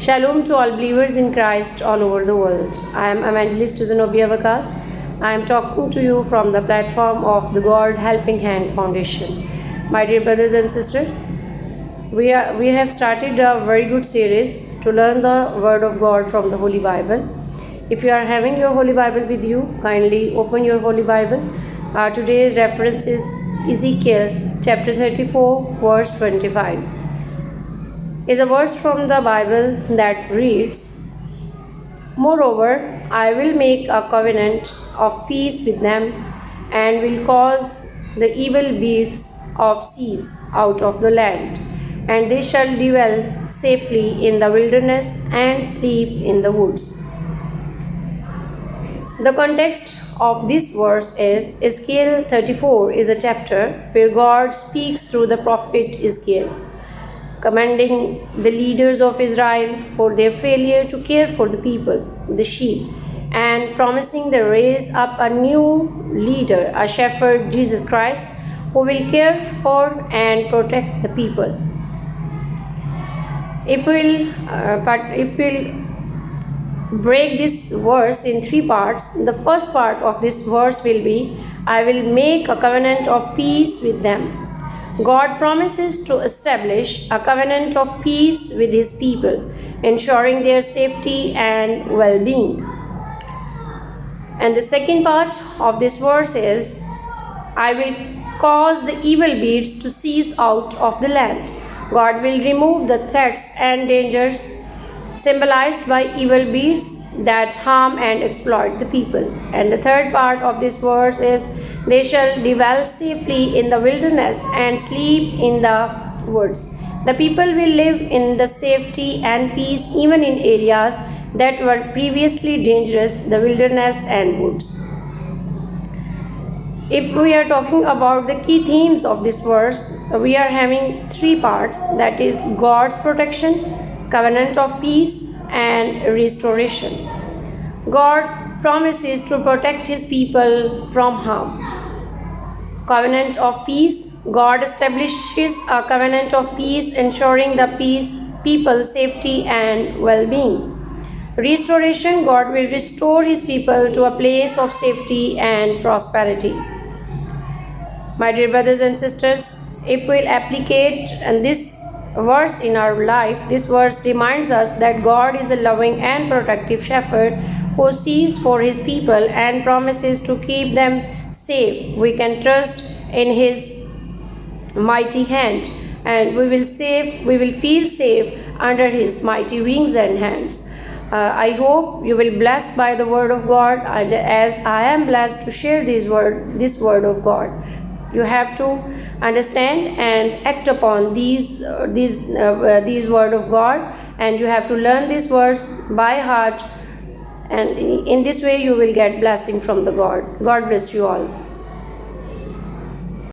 Shalom to all believers in Christ all over the world. I am Evangelist Zenobia Vakas. I am talking to you from the platform of the God Helping Hand Foundation. My dear brothers and sisters, we have started a very good series to learn the Word of God from the Holy Bible. If you are having your Holy Bible with you, kindly open your Holy Bible. Today's reference is Ezekiel chapter 34, verse 25. Is a verse from the Bible that reads, "Moreover, I will make a covenant of peace with them and will cause the evil beasts of cease out of the land, and they shall dwell safely in the wilderness and sleep in the woods." The context of this verse is Ezekiel 34 is a chapter where God speaks through the prophet Ezekiel, commending the leaders of Israel for their failure to care for the people, the sheep, and promising to raise up a new leader, a shepherd, Jesus Christ, who will care for and protect the people. If we'll break this verse in three parts, the first part of this verse will be, "I will make a covenant of peace with them." God promises to establish a covenant of peace with His people, ensuring their safety and well-being. And the second part of this verse is, "I will cause the evil beasts to cease out of the land." God will remove the threats and dangers symbolized by evil beasts that harm and exploit the people. And the third part of this verse is, "They shall dwell safely in the wilderness and sleep in the woods." The people will live in the safety and peace even in areas that were previously dangerous, the wilderness and woods. If we are talking about the key themes of this verse, we are having three parts, that is God's protection, covenant of peace, and restoration. God promises to protect His people from harm. Covenant of peace, God establishes a covenant of peace, ensuring the people's safety and well-being. Restoration, God will restore His people to a place of safety and prosperity. My dear brothers and sisters, if we'll applicate this verse in our life, this verse reminds us that God is a loving and protective shepherd who sees for His people and promises to keep them safe. We can trust in His mighty hand, and we will feel safe under His mighty wings and hands. I hope you will be blessed by the word of God, as I am blessed to share this word of God. You have to understand and act upon these word of God, and you have to learn this verse by heart, and in this way you will get blessing from the God. God bless you all.